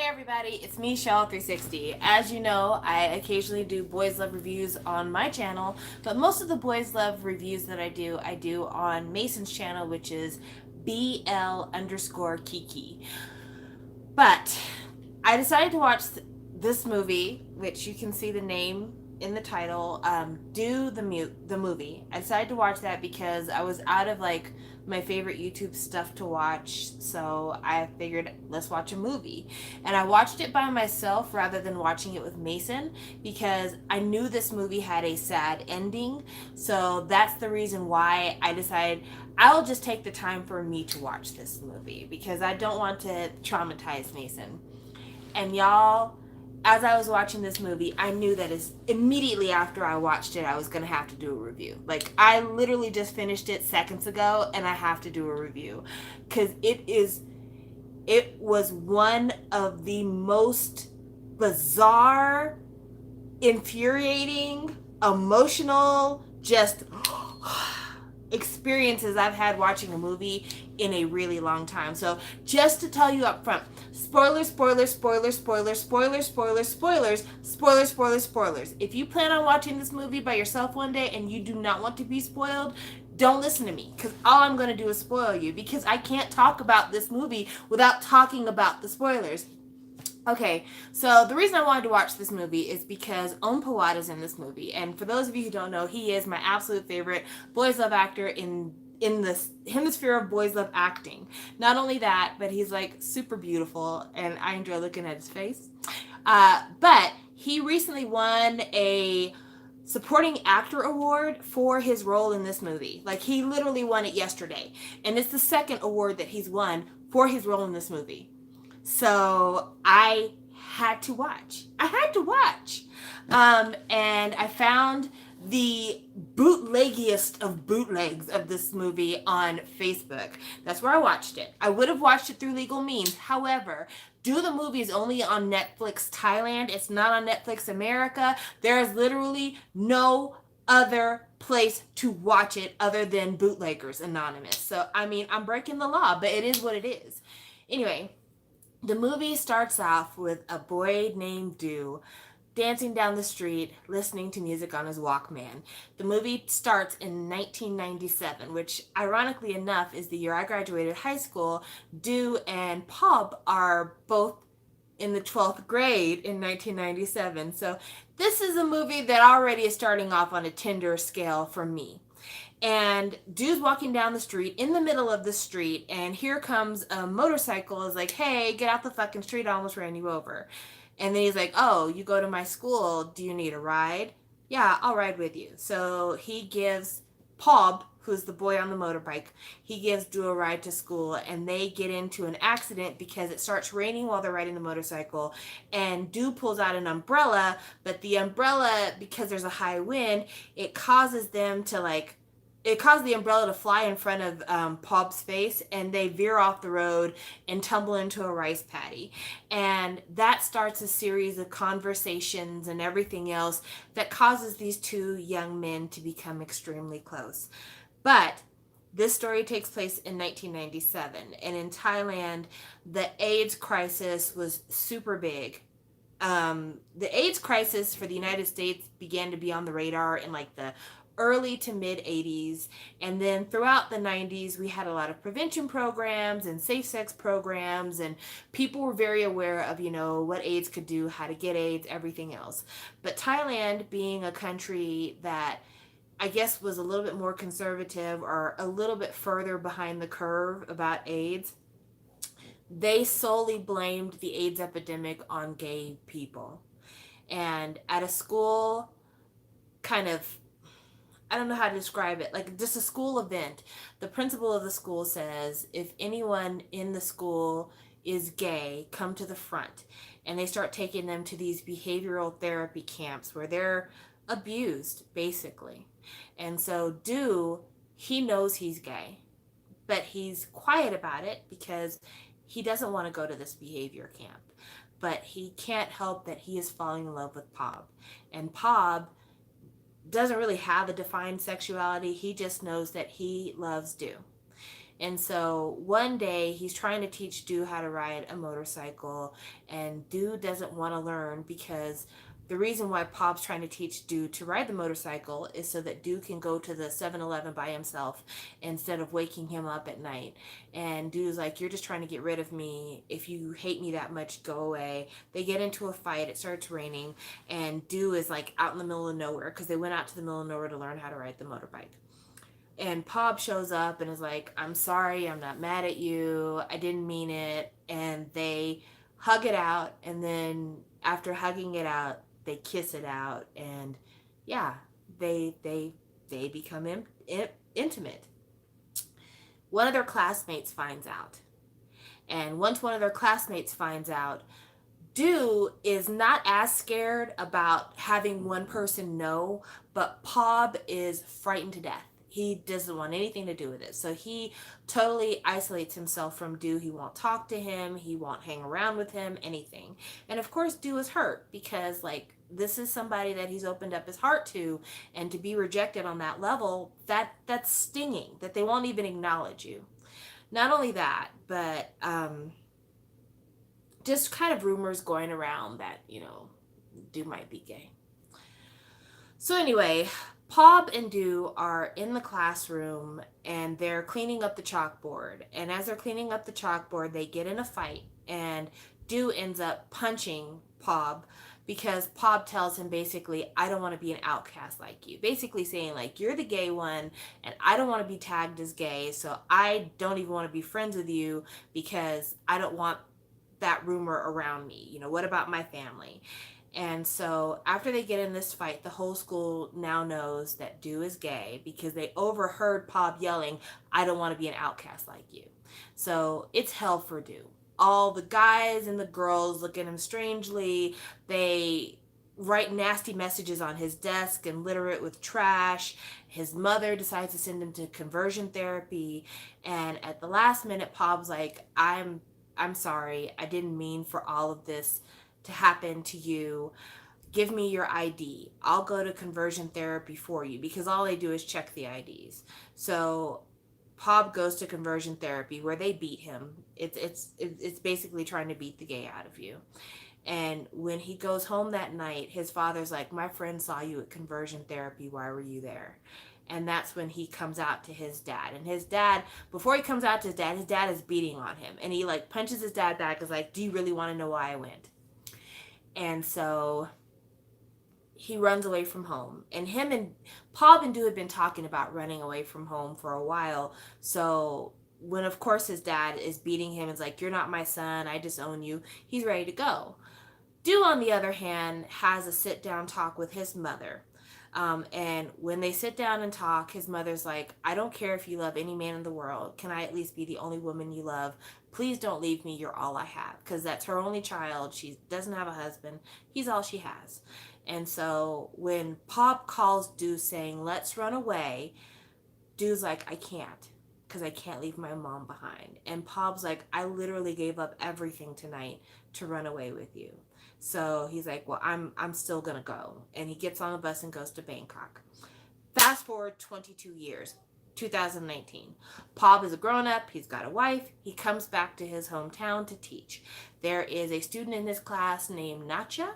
everybody, it's me, Shell360. As you know, I occasionally do Boys Love reviews on my channel, but most of the Boys Love reviews that I do on Mason's channel, which is BL_Kiki. But I decided to watch this movie, which you can see the name in the title, Do the Movie. I decided to watch that because I was out of like my favorite YouTube stuff to watch, so I figured let's watch a movie. And I watched it by myself rather than watching it with Mason because I knew this movie had a sad ending. So that's the reason why I decided I'll just take the time for me to watch this movie because I don't want to traumatize Mason. And y'all, as I was watching this movie, I knew that as immediately after I watched it, I was gonna have to do a review. Like I literally just finished it seconds ago, and I have to do a review because it was one of the most bizarre, infuriating, emotional, just experiences I've had watching a movie in a really long time. So just to tell you up front, spoilers, spoilers, spoilers, spoilers, spoilers, spoilers, spoilers, spoilers, spoilers, spoilers. If you plan on watching this movie by yourself one day and you do not want to be spoiled, don't listen to me because all I'm going to do is spoil you because I can't talk about this movie without talking about the spoilers. Okay, so the reason I wanted to watch this movie is because Om Pawad is in this movie, and for those of you who don't know, he is my absolute favorite Boys Love actor in this hemisphere of Boys Love acting. Not only that, but he's like super beautiful, and I enjoy looking at his face. But he recently won a supporting actor award for his role in this movie. Like he literally won it yesterday, and it's the second award that he's won for his role in this movie. So I had to watch. And I found the bootleggiest of bootlegs of this movie on Facebook. That's where I watched it. I would have watched it through legal means. However, Do the Movie is only on Netflix Thailand. It's not on Netflix America. There is literally no other place to watch it other than Bootleggers Anonymous. So, I mean, I'm breaking the law, but it is what it is. Anyway, the movie starts off with a boy named Do dancing down the street, listening to music on his Walkman. The movie starts in 1997, which, ironically enough, is the year I graduated high school. Do and Pop are both in the 12th grade in 1997. So this is a movie that already is starting off on a Tinder scale for me. And dude's walking down the street in the middle of the street, and here comes a motorcycle. Is like, hey, get out the fucking street, I almost ran you over. And then he's like, oh, you go to my school, do you need a ride? Yeah, I'll ride with you. So he gives Pob, who's the boy on the motorbike, he gives Do a ride to school, and they get into an accident because it starts raining while they're riding the motorcycle, and Do pulls out an umbrella, but the umbrella, because there's a high wind, it causes them to it caused the umbrella to fly in front of Pop's face, and they veer off the road and tumble into a rice paddy. And that starts a series of conversations and everything else that causes these two young men to become extremely close. But this story takes place in 1997, and in Thailand, the AIDS crisis was super big. The AIDS crisis for the United States began to be on the radar in like the early to mid 80s, and then throughout the 90s we had a lot of prevention programs and safe sex programs, and people were very aware of what AIDS could do, how to get AIDS, everything else. But Thailand, being a country that I guess was a little bit more conservative or a little bit further behind the curve about AIDS, they solely blamed the AIDS epidemic on gay people. And at a school, kind of, I don't know how to describe it, like just a school event, the principal of the school says, if anyone in the school is gay, come to the front. And they start taking them to these behavioral therapy camps where they're abused, basically. And so he knows he's gay, but he's quiet about it because he doesn't want to go to this behavior camp. But he can't help that he is falling in love with Pob. And Pob doesn't really have a defined sexuality. He just knows that he loves Do. And so one day he's trying to teach Do how to ride a motorcycle, and Do doesn't want to learn because the reason why Pop's trying to teach Do to ride the motorcycle is so that Do can go to the 7-Eleven by himself instead of waking him up at night. And Do's like, "You're just trying to get rid of me. If you hate me that much, go away." They get into a fight. It starts raining, and Do is like out in the middle of nowhere because they went out to the middle of nowhere to learn how to ride the motorbike. And Pop shows up and is like, "I'm sorry, I'm not mad at you, I didn't mean it." And they hug it out, and then after hugging it out, they kiss it out, and yeah, they become intimate. One of their classmates finds out. And once one of their classmates finds out, Do is not as scared about having one person know, but Pob is frightened to death. He doesn't want anything to do with it. So he totally isolates himself from Do. He won't talk to him. He won't hang around with him, anything. And of course, Do is hurt because, like, this is somebody that he's opened up his heart to, and to be rejected on that level, that's stinging, that they won't even acknowledge you. Not only that, but just kind of rumors going around that, Do might be gay. So anyway, Pob and Do are in the classroom and they're cleaning up the chalkboard. And as they're cleaning up the chalkboard, they get in a fight, and Do ends up punching Pob because Pob tells him basically, "I don't want to be an outcast like you." Basically saying, like, "You're the gay one and I don't want to be tagged as gay, so I don't even want to be friends with you because I don't want that rumor around me. What about my family?" And so after they get in this fight, the whole school now knows that Do is gay because they overheard Pob yelling, "I don't want to be an outcast like you." So it's hell for Do. All the guys and the girls look at him strangely. They write nasty messages on his desk and litter it with trash. His mother decides to send him to conversion therapy. And at the last minute, Pob's like, I'm sorry. I didn't mean for all of this to happen to you. Give me your ID. I'll go to conversion therapy for you, because all they do is check the IDs. So Pob goes to conversion therapy where they beat him. It's basically trying to beat the gay out of you. And when he goes home that night, his father's like, "My friend saw you at conversion therapy. Why were you there?" And that's when he comes out to his dad. And his dad, before he comes out to his dad is beating on him. And he like punches his dad back, is like, "Do you really want to know why I went?" And so he runs away from home. And him and Pob and Do had been talking about running away from home for a while. So when, of course, his dad is beating him, is like, "You're not my son, I disown you," he's ready to go. Do, on the other hand, has a sit down talk with his mother. And when they sit down and talk, his mother's like, "I don't care if you love any man in the world. Can I at least be the only woman you love? Please don't leave me. You're all I have." Because that's her only child. She doesn't have a husband. He's all she has. And so when Pop calls Do saying, "Let's run away," Do's like, "I can't, because I can't leave my mom behind." And Pop's like, "I literally gave up everything tonight to run away with you." So he's like, "Well, I'm still gonna go." And he gets on the bus and goes to Bangkok. Fast forward 22 years, 2019. Pob is a grown up, he's got a wife, he comes back to his hometown to teach. There is a student in his class named Natcha,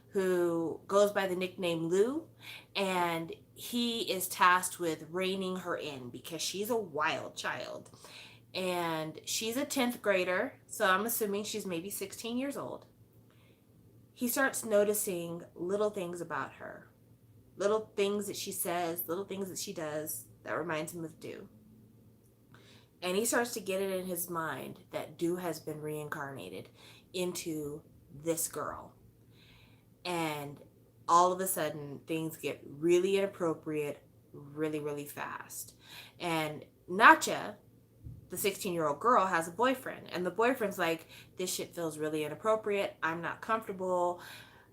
who goes by the nickname Lou, and he is tasked with reining her in because she's a wild child. And she's a 10th grader, so I'm assuming she's maybe 16 years old. He starts noticing little things about her, little things that she says, little things that she does that reminds him of Do. And he starts to get it in his mind that Do has been reincarnated into this girl. And all of a sudden, things get really inappropriate really, really fast. And Natcha, the 16-year-old girl, has a boyfriend. And the boyfriend's like, "This shit feels really inappropriate. I'm not comfortable.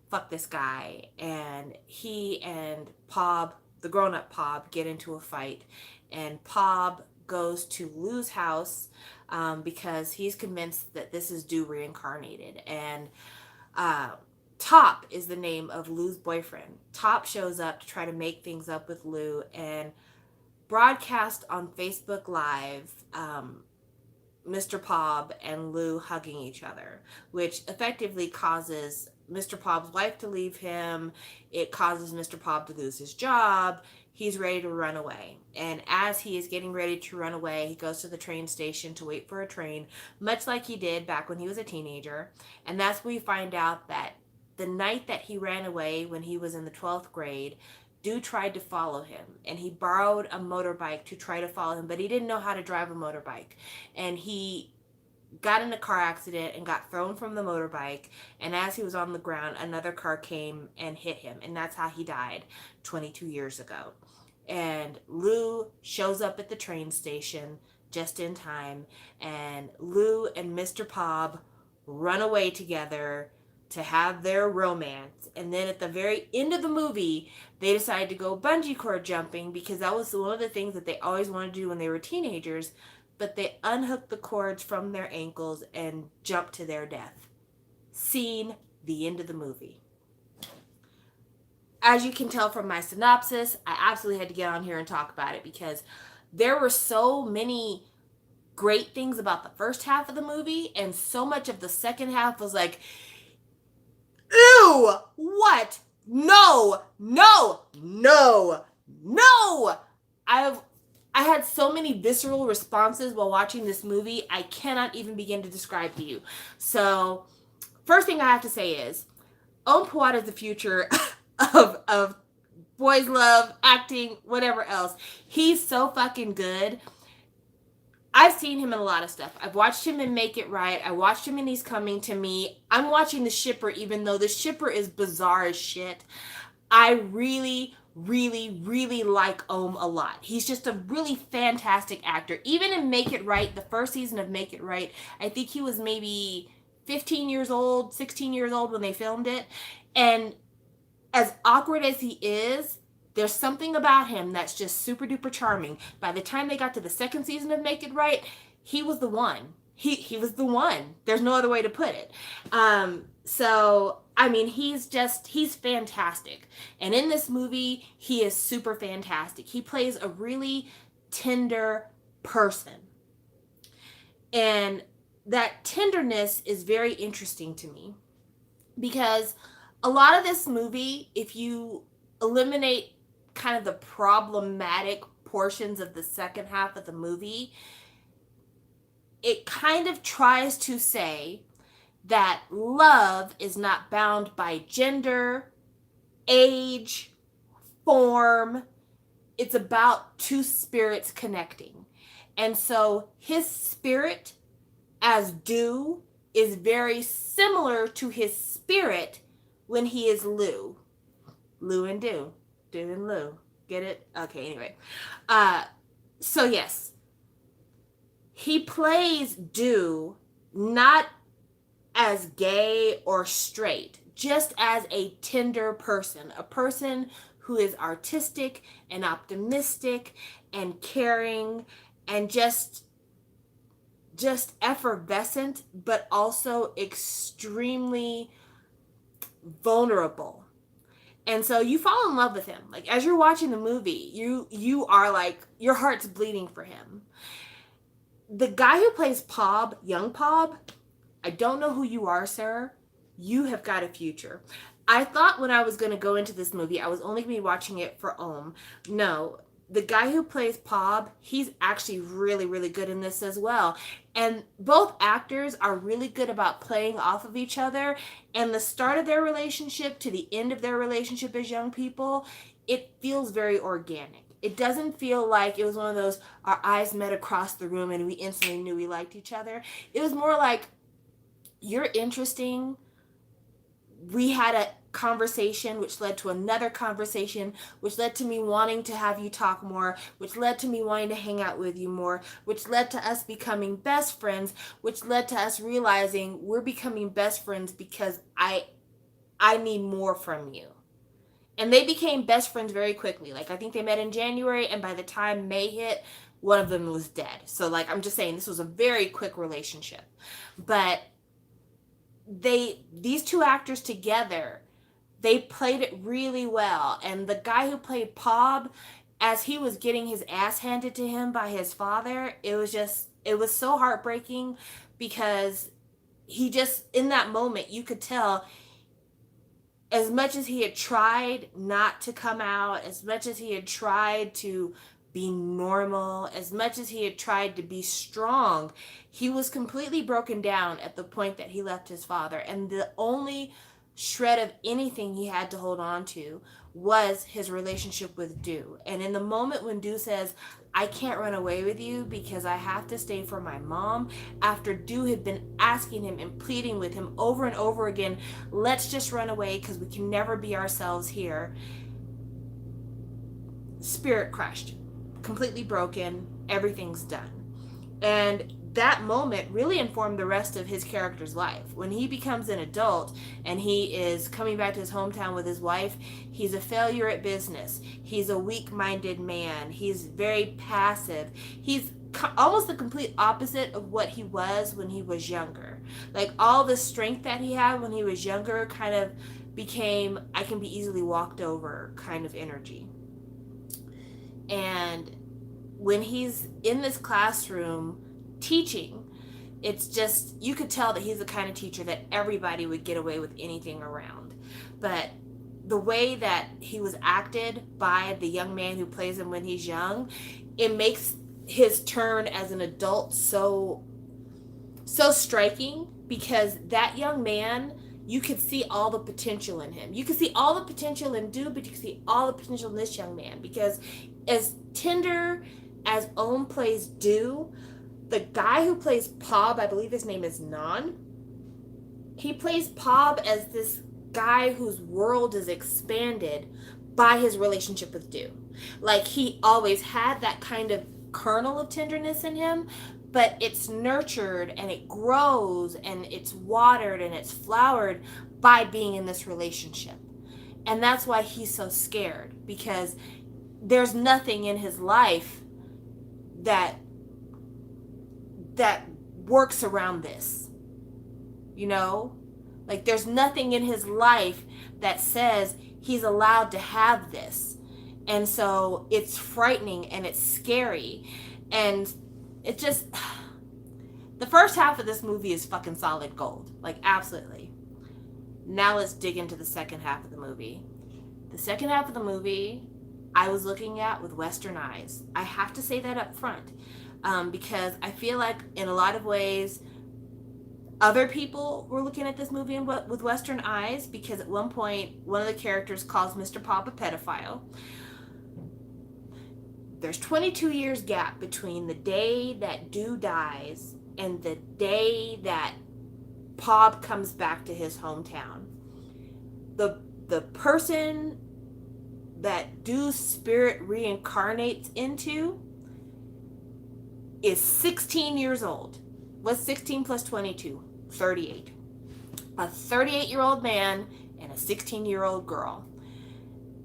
Fuck this guy." And he and Pob, the grown-up Pob, get into a fight. And Pob goes to Lou's house because he's convinced that this is Do reincarnated. And Top is the name of Lou's boyfriend. Top shows up to try to make things up with Lou and broadcast on Facebook Live Mr. Pob and Lou hugging each other, which effectively causes Mr. Pob's wife to leave him. It causes Mr. Pob to lose his job. He's ready to run away. And as he is getting ready to run away, he goes to the train station to wait for a train, much like he did back when he was a teenager. And that's when we find out that the night that he ran away when he was in the 12th grade, Dew tried to follow him, and he borrowed a motorbike to try to follow him, but he didn't know how to drive a motorbike. And he got in a car accident and got thrown from the motorbike, and as he was on the ground, another car came and hit him, and that's how he died 22 years ago. And Lou shows up at the train station just in time, and Lou and Mr. Pob run away together to have their romance. And then at the very end of the movie, they decided to go bungee cord jumping because that was one of the things that they always wanted to do when they were teenagers. But they unhooked the cords from their ankles and jumped to their death. Scene, the end of the movie. As you can tell from my synopsis, I absolutely had to get on here and talk about it because there were so many great things about the first half of the movie, and so much of the second half was like, ew, what? No, no, no, no. I had so many visceral responses while watching this movie, I cannot even begin to describe to you. So, first thing I have to say is, Om Puat is the future of boys love, acting, whatever else. He's so fucking good. I've seen him in a lot of stuff. I've watched him in Make It Right. I watched him in He's Coming to Me. I'm watching The Shipper, even though The Shipper is bizarre as shit. I really, really, really like Om a lot. He's just a really fantastic actor. Even in Make It Right, the first season of Make It Right, I think he was maybe 15 years old, 16 years old when they filmed it. And as awkward as he is, there's something about him that's just super duper charming. By the time they got to the second season of Make It Right, he was the one. He was the one. There's no other way to put it. So, I mean, he's fantastic. And in this movie, he is super fantastic. He plays a really tender person. And that tenderness is very interesting to me because a lot of this movie, if you eliminate kind of the problematic portions of the second half of the movie, it kind of tries to say that love is not bound by gender, age, form. It's about two spirits connecting. And so his spirit as Dew is very similar to his spirit when he is Lou. Lou and Dew. Dew and Lou. Get it? Okay, anyway. So yes. He plays Dew not as gay or straight, just as a tender person. A person who is artistic and optimistic and caring and just effervescent, but also extremely vulnerable. And so you fall in love with him. Like, as you're watching the movie, you are like, your heart's bleeding for him. The guy who plays Pob, young Pob, I don't know who you are, sir. You have got a future. I thought when I was going to go into this movie, I was only going to be watching it for Om. No, the guy who plays Pob, he's actually really, really good in this as well. And both actors are really good about playing off of each other. And the start of their relationship to the end of their relationship as young people, it feels very organic. It doesn't feel like it was one of those, our eyes met across the room and we instantly knew we liked each other. It was more like, you're interesting. We had a conversation, which led to another conversation, which led to me wanting to have you talk more, which led to me wanting to hang out with you more, which led to us becoming best friends, which led to us realizing we're becoming best friends because I need more from you. And they became best friends very quickly. Like, I think they met in January, and by the time May hit, one of them was dead. So, like, I'm just saying, this was a very quick relationship. But these two actors together, they played it really well. And the guy who played Pob as he was getting his ass handed to him by his father, it was so heartbreaking because he just, in that moment, you could tell as much as he had tried not to come out, as much as he had tried to be normal, as much as he had tried to be strong, he was completely broken down at the point that he left his father. And the only shred of anything he had to hold on to was his relationship with Do. And in the moment when Do says, I can't run away with you because I have to stay for my mom, after Do had been asking him and pleading with him over and over again, let's just run away because we can never be ourselves here. Spirit crushed, completely broken, everything's done. And that moment really informed the rest of his character's life. When he becomes an adult and he is coming back to his hometown with his wife, he's a failure at business. He's a weak-minded man. He's very passive. He's almost the complete opposite of what he was when he was younger. Like, all the strength that he had when he was younger kind of became, I can be easily walked over kind of energy. And when he's in this classroom teaching, it's just, you could tell that he's the kind of teacher that everybody would get away with anything around. But the way that he was acted by the young man who plays him when he's young, it makes his turn as an adult so striking, because that young man, you could see all the potential in him. You could see all the potential in Do, but you could see all the potential in this young man, because as tender as Ohm plays Do, the guy who plays Pob, I believe his name is Nan, he plays Pob as this guy whose world is expanded by his relationship with Do. Like, he always had that kind of kernel of tenderness in him, but it's nurtured and it grows and it's watered and it's flowered by being in this relationship. And that's why he's so scared, because there's nothing in his life that works around this. You know? Like, there's nothing in his life that says he's allowed to have this. And so it's frightening and it's scary. And it just, the first half of this movie is fucking solid gold. Like, absolutely. Now let's dig into the second half of the movie. The second half of the movie, I was looking at with Western eyes. I have to say that up front, because I feel like in a lot of ways, other people were looking at this movie with Western eyes, because at one point, one of the characters calls Mr. Pob a pedophile. There's 22 years gap between the day that Do dies and the day that Pob comes back to his hometown. The person that Do's spirit reincarnates into is 16 years old. What's 16 plus 22? 38. A 38-year-old man and a 16-year-old girl.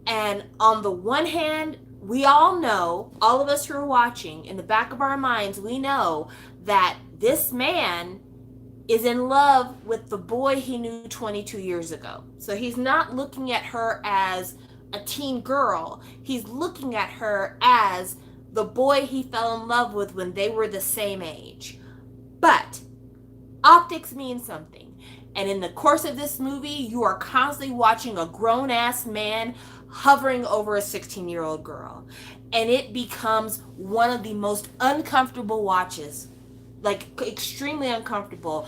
And on the one hand, we all know, all of us who are watching, in the back of our minds, we know that this man is in love with the boy he knew 22 years ago. So he's not looking at her as a teen girl. He's looking at her as the boy he fell in love with when they were the same age. But optics mean something. And in the course of this movie, you are constantly watching a grown-ass man hovering over a 16-year-old girl. And it becomes one of the most uncomfortable watches. Like, extremely uncomfortable.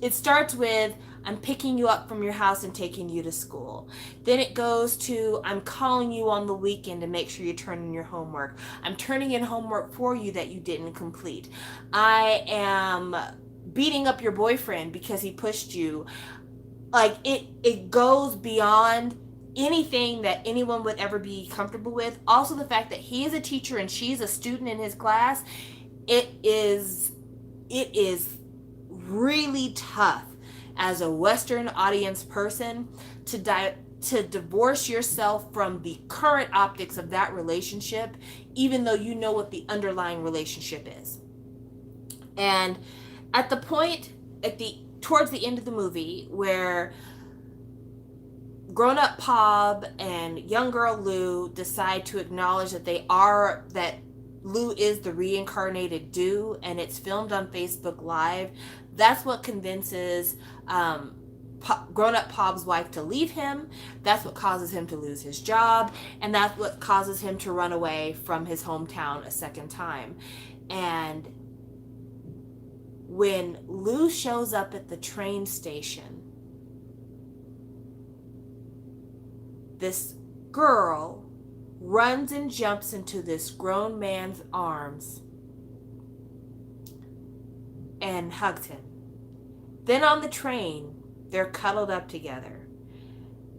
It starts with, I'm picking you up from your house and taking you to school. Then it goes to, I'm calling you on the weekend to make sure you turn in your homework. I'm turning in homework for you that you didn't complete. I am beating up your boyfriend because he pushed you. Like, it goes beyond anything that anyone would ever be comfortable with. Also, the fact that he is a teacher and she's a student in his class, it is really tough as a Western audience person to divorce yourself from the current optics of that relationship, even though you know what the underlying relationship is. And at the point towards the end of the movie where grown-up Pob and young girl Lou decide to acknowledge that Lou is the reincarnated Do, and it's filmed on Facebook Live. That's what convinces grown-up Pob's wife to leave him. That's what causes him to lose his job, and that's what causes him to run away from his hometown a second time. And when Lou shows up at the train station, this girl runs and jumps into this grown man's arms and hugs him. Then on the train, they're cuddled up together.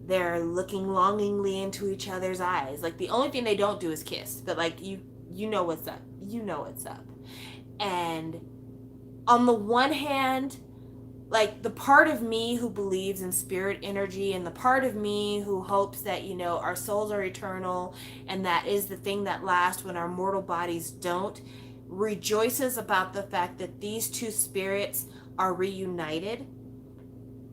They're looking longingly into each other's eyes. Like, the only thing they don't do is kiss, but like, you know what's up. You know what's up. And on the one hand, like, the part of me who believes in spirit energy, and the part of me who hopes that, you know, our souls are eternal and that is the thing that lasts when our mortal bodies don't, rejoices about the fact that these two spirits are reunited.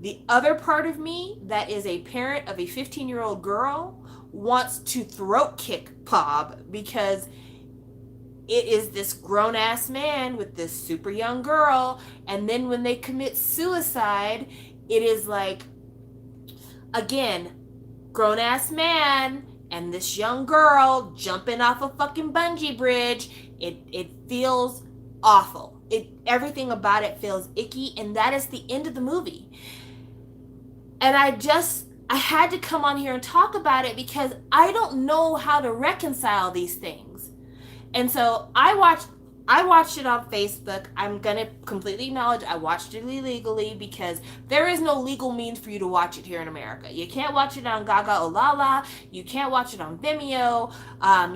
The other part of me, that is a parent of a 15-year-old girl, wants to throat kick Pob, because it is this grown-ass man with this super young girl, and then when they commit suicide, it is like, again, grown-ass man and this young girl jumping off a fucking bungee bridge. It feels awful. Everything about it feels icky, and that is the end of the movie. And I had to come on here and talk about it because I don't know how to reconcile these things. And so I watched it on Facebook. I'm going to completely acknowledge I watched it illegally, because there is no legal means for you to watch it here in America. You can't watch it on Gaga Olala. You can't watch it on Vimeo.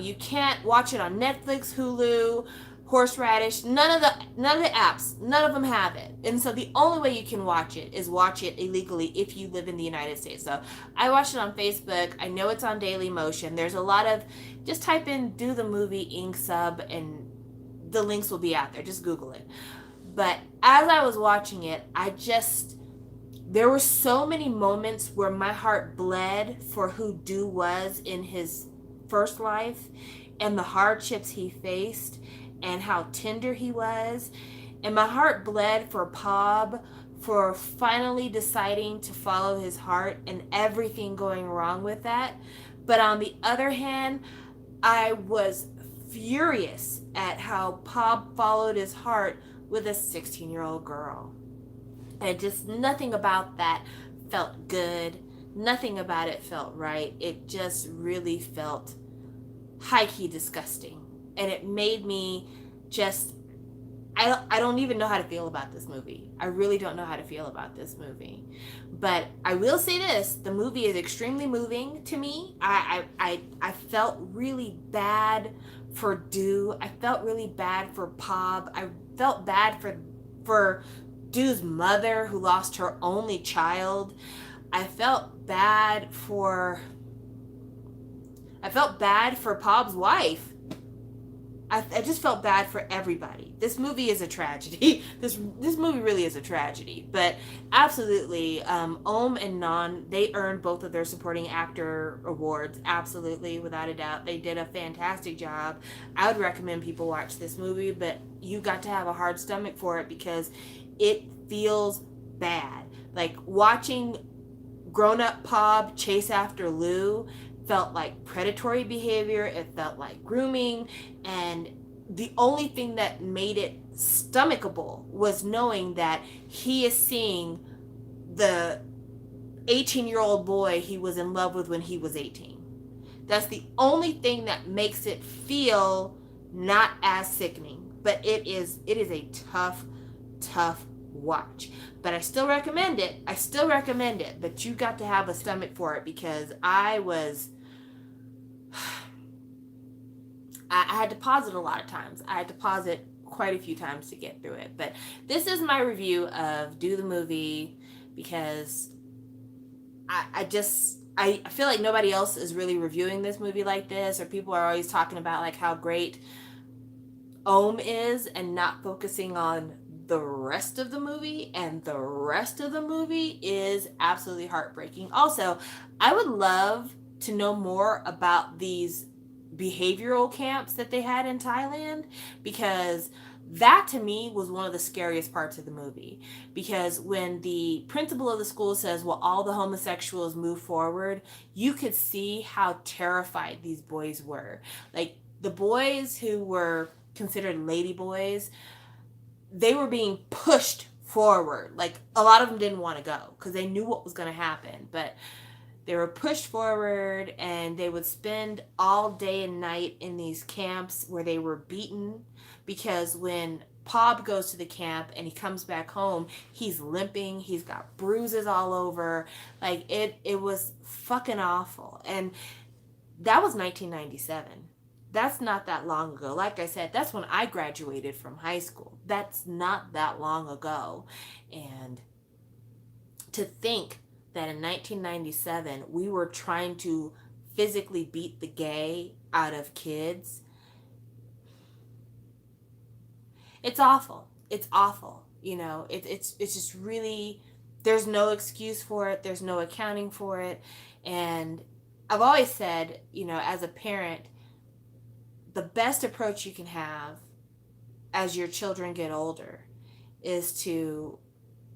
You can't watch it on Netflix, Hulu, Horseradish. None of the apps, none of them have it. And so the only way you can watch it is watch it illegally if you live in the United States. So I watched it on Facebook. I know it's on Daily Motion. There's a lot of, just type in Do the Movie Ink Sub and the links will be out there. Just Google it. But as I was watching it, there were so many moments where my heart bled for who Do was in his first life and the hardships he faced and how tender he was. And my heart bled for Pob for finally deciding to follow his heart and everything going wrong with that. But on the other hand, I was furious at how Pob followed his heart with a 16-year-old girl. And just nothing about that felt good. Nothing about it felt right. It just really felt high-key disgusting. And it made me just, I don't even know how to feel about this movie. I really don't know how to feel about this movie. But I will say this, the movie is extremely moving to me. I felt really bad for Do. I felt really bad for Pob. I felt bad for Do's mother, who lost her only child. I felt bad for Pob's wife. I just felt bad for everybody. This movie is a tragedy. This movie really is a tragedy. But absolutely, Om and Nan, they earned both of their supporting actor awards. Absolutely, without a doubt. They did a fantastic job. I would recommend people watch this movie, but you got to have a hard stomach for it because it feels bad. Like, watching grown-up Pob chase after Lou felt like predatory behavior. It felt like grooming, and the only thing that made it stomachable was knowing that he is seeing the 18-year-old boy he was in love with when he was 18. That's the only thing that makes it feel not as sickening. But it is a tough watch. But I still recommend it. But you got to have a stomach for it, because I had to pause it a lot of times. I had to pause it quite a few times to get through it. But this is my review of Do the Movie, because I feel like nobody else is really reviewing this movie like this, or people are always talking about like how great Om is and not focusing on the rest of the movie, and the rest of the movie is absolutely heartbreaking. Also, I would love to know more about these behavioral camps that they had in Thailand, because that to me was one of the scariest parts of the movie. Because when the principal of the school says, well, all the homosexuals move forward, you could see how terrified these boys were. Like, the boys who were considered lady boys, they were being pushed forward. Like, a lot of them didn't want to go because they knew what was going to happen, but they were pushed forward, and they would spend all day and night in these camps where they were beaten, because when Pob goes to the camp and he comes back home, he's limping, he's got bruises all over. Like, it was fucking awful. And that was 1997. That's not that long ago. Like I said, that's when I graduated from high school. That's not that long ago. And to think that in 1997 we were trying to physically beat the gay out of kids, it's awful. It's awful. You know, it's just really, there's no excuse for it. There's no accounting for it. And I've always said, you know, as a parent, the best approach you can have as your children get older is to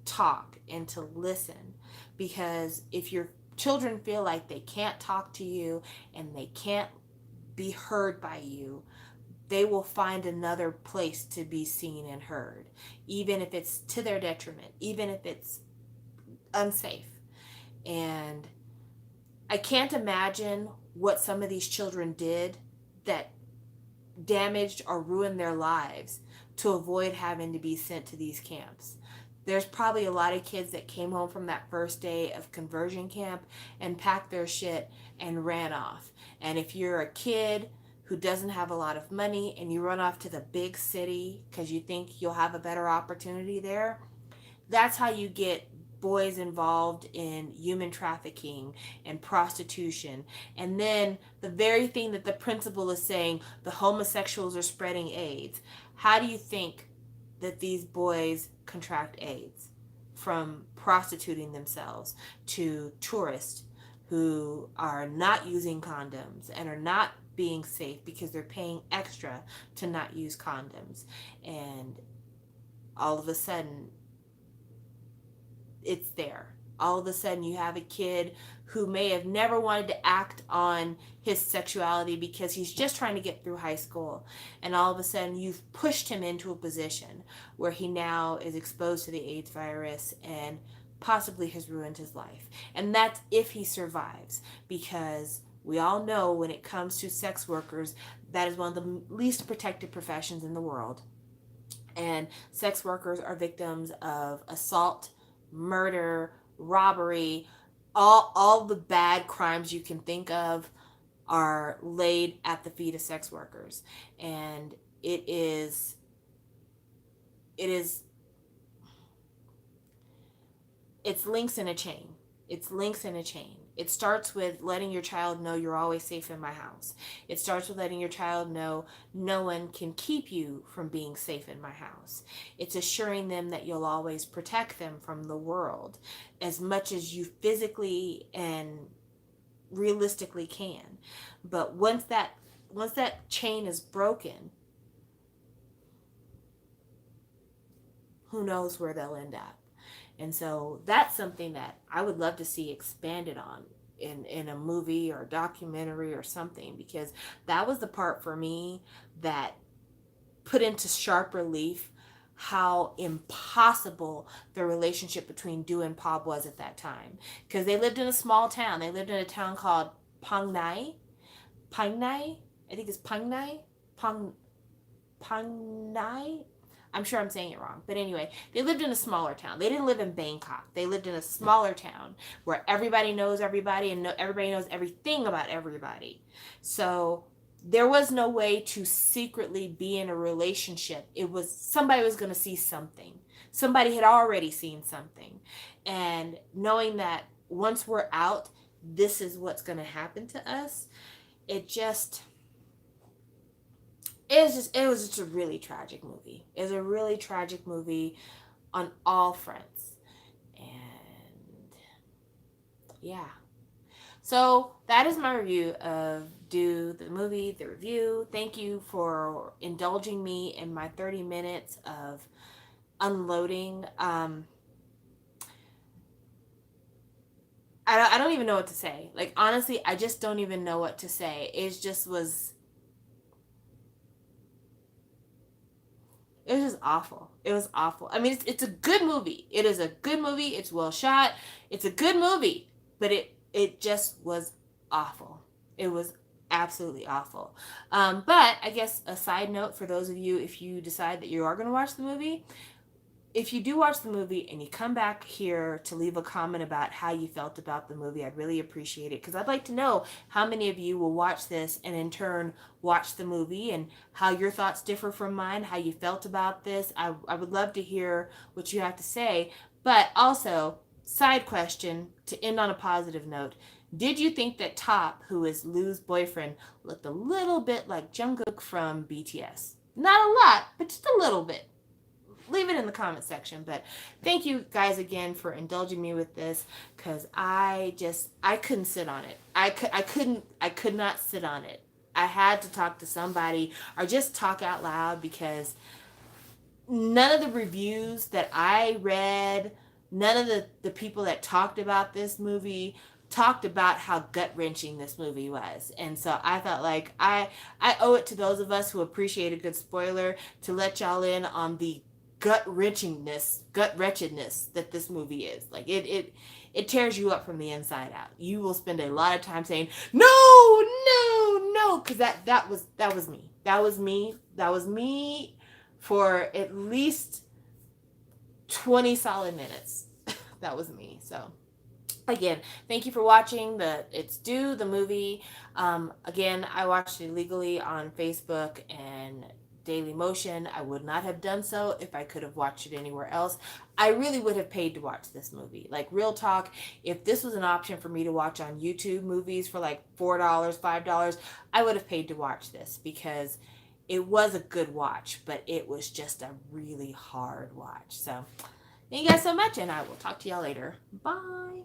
talk and to listen. Because if your children feel like they can't talk to you and they can't be heard by you, they will find another place to be seen and heard, even if it's to their detriment, even if it's unsafe. And I can't imagine what some of these children did that damaged or ruined their lives to avoid having to be sent to these camps. There's probably a lot of kids that came home from that first day of conversion camp and packed their shit and ran off. And if you're a kid who doesn't have a lot of money and you run off to the big city because you think you'll have a better opportunity there, that's how you get boys involved in human trafficking and prostitution. And then the very thing that the principal is saying, the homosexuals are spreading AIDS. How do you think that these boys contract AIDS? From prostituting themselves to tourists who are not using condoms and are not being safe because they're paying extra to not use condoms. And all of a sudden, it's there. All of a sudden you have a kid who may have never wanted to act on his sexuality because he's just trying to get through high school, and all of a sudden you've pushed him into a position where he now is exposed to the AIDS virus and possibly has ruined his life. And that's if he survives, because we all know when it comes to sex workers, that is one of the least protected professions in the world. And sex workers are victims of assault, murder, robbery, all the bad crimes you can think of are laid at the feet of sex workers. And it's links in a chain. It's links in a chain. It starts with letting your child know you're always safe in my house. It starts with letting your child know no one can keep you from being safe in my house. It's assuring them that you'll always protect them from the world as much as you physically and realistically can. But once that chain is broken, who knows where they'll end up. And so that's something that I would love to see expanded on in a movie or a documentary or something, because that was the part for me that put into sharp relief how impossible the relationship between Du and Pob was at that time. Because they lived in a small town. They lived in a town called Pangnai. Pangnai? I think it's Pangnai? Pangnai? I'm sure I'm saying it wrong. But anyway, they lived in a smaller town. They didn't live in Bangkok. They lived in a smaller town where everybody knows everybody and everybody knows everything about everybody. So there was no way to secretly be in a relationship. It was somebody was going to see something. Somebody had already seen something. And knowing that once we're out, this is what's going to happen to us, it just it was just a really tragic movie. It was a really tragic movie on all fronts. And yeah. So that is my review of Do the Movie, the review. Thank you for indulging me in my 30 minutes of unloading. I don't even know what to say. Like, honestly, I just don't even know what to say. It was just awful. It was awful. I mean, it's a good movie. It is a good movie. It's well shot. It's a good movie, but it just was awful. It was absolutely awful. But I guess a side note for those of you, if you decide that you are going to watch the movie, if you do watch the movie and you come back here to leave a comment about how you felt about the movie, I'd really appreciate it, because I'd like to know how many of you will watch this and in turn watch the movie, and how your thoughts differ from mine, how you felt about this. I would love to hear what you have to say. But also, side question to end on a positive note. Did you think that Top, who is Lou's boyfriend, looked a little bit like Jungkook from BTS? Not a lot, but just a little bit. Leave it in the comment section. But thank you guys again for indulging me with this, because I couldn't sit on it. I could not sit on it. I had to talk to somebody or just talk out loud, because none of the reviews that I read, none of the people that talked about this movie talked about how gut-wrenching this movie was. And so I felt like I owe it to those of us who appreciate a good spoiler to let y'all in on the gut wretchedness that this movie is. Like, it tears you up from the inside out. You will spend a lot of time saying no, no, no, because that was me. That was me. That was me for at least 20 solid minutes. That was me. So again, thank you for watching It's Do the Movie. Again, I watched it illegally on Facebook and Daily Motion. I would not have done so if I could have watched it anywhere else. I really would have paid to watch this movie. Like, real talk, if this was an option for me to watch on YouTube movies for like $4, $5, I would have paid to watch this, because it was a good watch, but it was just a really hard watch. So thank you guys so much, and I will talk to y'all later. Bye.